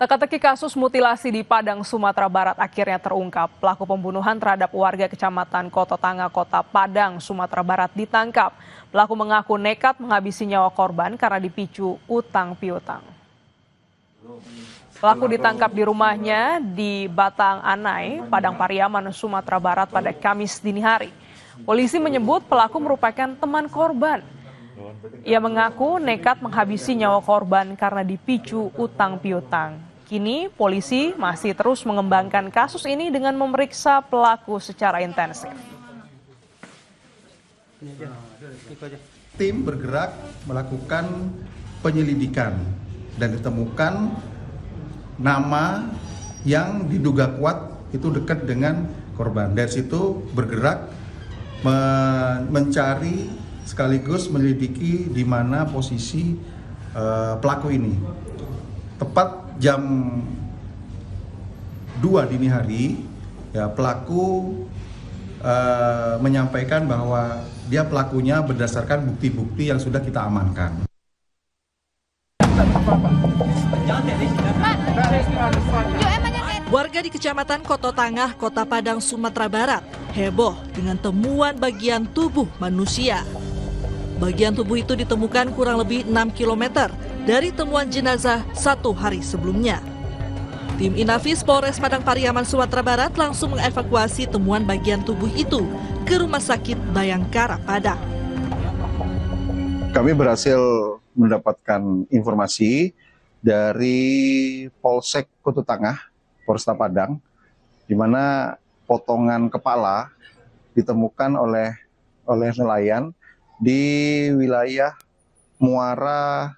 Teka-teki kasus mutilasi di Padang, Sumatera Barat akhirnya terungkap. Pelaku pembunuhan terhadap warga Kecamatan Koto Tangah, Kota Padang, Sumatera Barat ditangkap. Pelaku mengaku nekat menghabisi nyawa korban karena dipicu utang piutang. Pelaku ditangkap di rumahnya di Batang Anai, Padang Pariaman, Sumatera Barat pada Kamis dini hari. Polisi menyebut pelaku merupakan teman korban. Ia mengaku nekat menghabisi nyawa korban karena dipicu utang piutang. Kini polisi masih terus mengembangkan kasus ini dengan memeriksa pelaku secara intensif. Tim bergerak melakukan penyelidikan dan ditemukan nama yang diduga kuat itu dekat dengan korban. Dari situ bergerak mencari sekaligus menyelidiki di mana posisi pelaku ini. Tepat jam 2 dini hari, ya, pelaku menyampaikan bahwa dia pelakunya berdasarkan bukti-bukti yang sudah kita amankan. Warga di Kecamatan Koto Tangah, Kota Padang, Sumatera Barat heboh dengan temuan bagian tubuh manusia. Bagian tubuh itu ditemukan kurang lebih 6 km dari temuan jenazah 1 hari sebelumnya. Tim Inafis Polres Padang Pariaman, Sumatera Barat langsung mengevakuasi temuan bagian tubuh itu ke Rumah Sakit Bayangkara, Padang. Kami berhasil mendapatkan informasi dari Polsek Koto Tangah, Polresta Padang, di mana potongan kepala ditemukan oleh nelayan di wilayah muara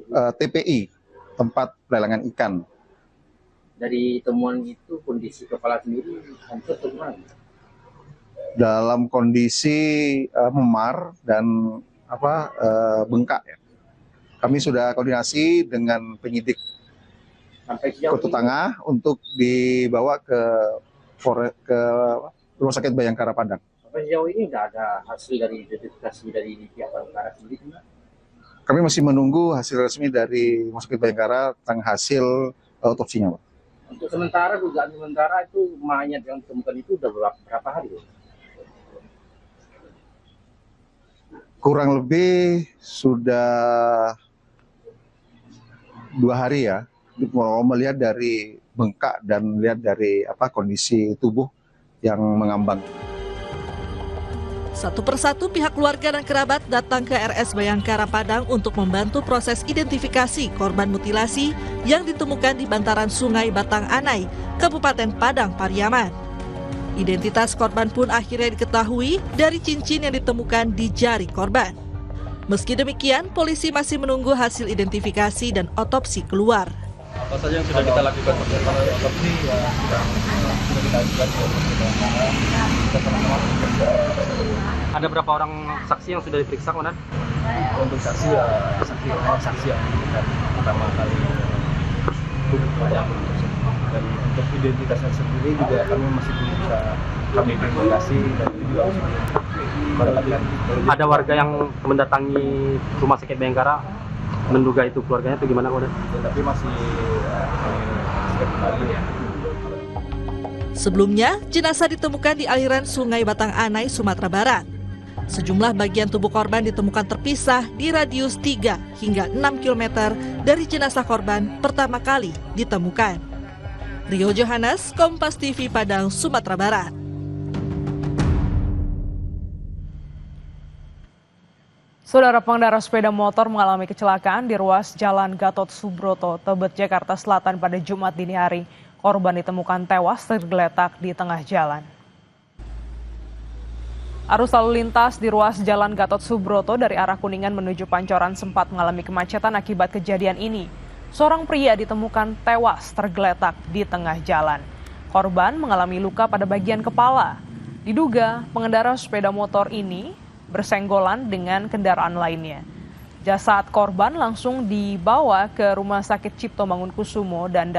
TPI, tempat pelelangan ikan. Dari temuan itu kondisi kepala sendiri hancur atau gimana? Dalam kondisi memar dan bengkak, ya. Kami sudah koordinasi dengan penyidik Koto Tangah untuk dibawa ke Rumah Sakit Bayangkara Padang. Sampai sejauh ini nggak ada hasil dari identifikasi dari pihak Bayangkara sendiri? Kami masih menunggu hasil resmi dari Rumah Sakit Bayangkara tentang hasil otopsinya, Pak. Untuk sementara, dugaan sementara itu mayat yang ditemukan itu udah berapa hari? Kurang lebih sudah 2 hari, ya. Mau melihat dari bengkak dan lihat dari kondisi tubuh yang mengambang. Satu persatu pihak keluarga dan kerabat datang ke RS Bayangkara Padang untuk membantu proses identifikasi korban mutilasi yang ditemukan di bantaran Sungai Batang Anai, Kabupaten Padang Pariaman. Identitas korban pun akhirnya diketahui dari cincin yang ditemukan di jari korban. Meski demikian, polisi masih menunggu hasil identifikasi dan otopsi keluar. Apa saja yang sudah kita lakukan persiapan otopsi ya sudah kita lakukan. Kita sama-sama bekerja. Ada berapa orang saksi yang sudah diperiksa, Konan? Untuk saksi ya saksi yang pertama kali dan untuk identitasnya sendiri juga kami masih belum bisa kami verifikasi dan juga mendapatkan. Ada warga yang mendatangi Rumah Sakit Bayangkara menduga itu keluarganya atau gimana, Konan? Ya, tapi masih ya. Sebelumnya, jenazah ditemukan di aliran Sungai Batang Anai, Sumatera Barat. Sejumlah bagian tubuh korban ditemukan terpisah di radius 3 hingga 6 km dari jenazah korban pertama kali ditemukan. Rio Johannes, Kompas TV Padang, Sumatera Barat. Saudara, pengendara sepeda motor mengalami kecelakaan di ruas Jalan Gatot Subroto, Tebet, Jakarta Selatan pada Jumat dini hari. Korban ditemukan tewas tergeletak di tengah jalan. Arus lalu lintas di ruas Jalan Gatot Subroto dari arah Kuningan menuju Pancoran sempat mengalami kemacetan akibat kejadian ini. Seorang pria ditemukan tewas tergeletak di tengah jalan. Korban mengalami luka pada bagian kepala. Diduga pengendara sepeda motor ini bersenggolan dengan kendaraan lainnya. Jasad korban langsung dibawa ke Rumah Sakit Cipto Mangunkusumo dan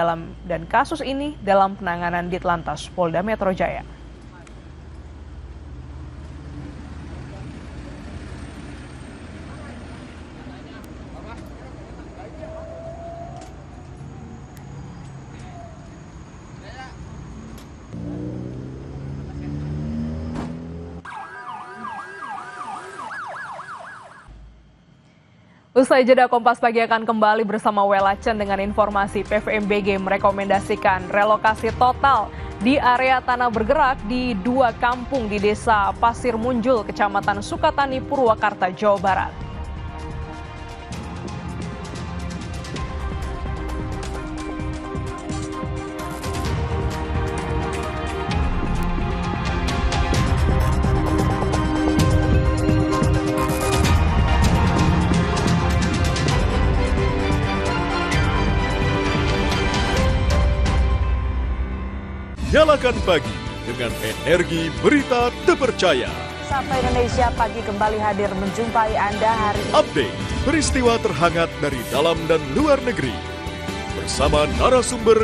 kasus ini dalam penanganan Ditlantas Polda Metro Jaya. Usai jeda, Kompas Pagi akan kembali bersama Welachen dengan informasi PVMBG merekomendasikan relokasi total di area tanah bergerak di 2 kampung di Desa Pasir Munjul, Kecamatan Sukatani, Purwakarta, Jawa Barat. Nyalakan pagi dengan energi berita terpercaya. Sapa Indonesia Pagi kembali hadir menjumpai Anda hari ini. Update peristiwa terhangat dari dalam dan luar negeri. Bersama narasumber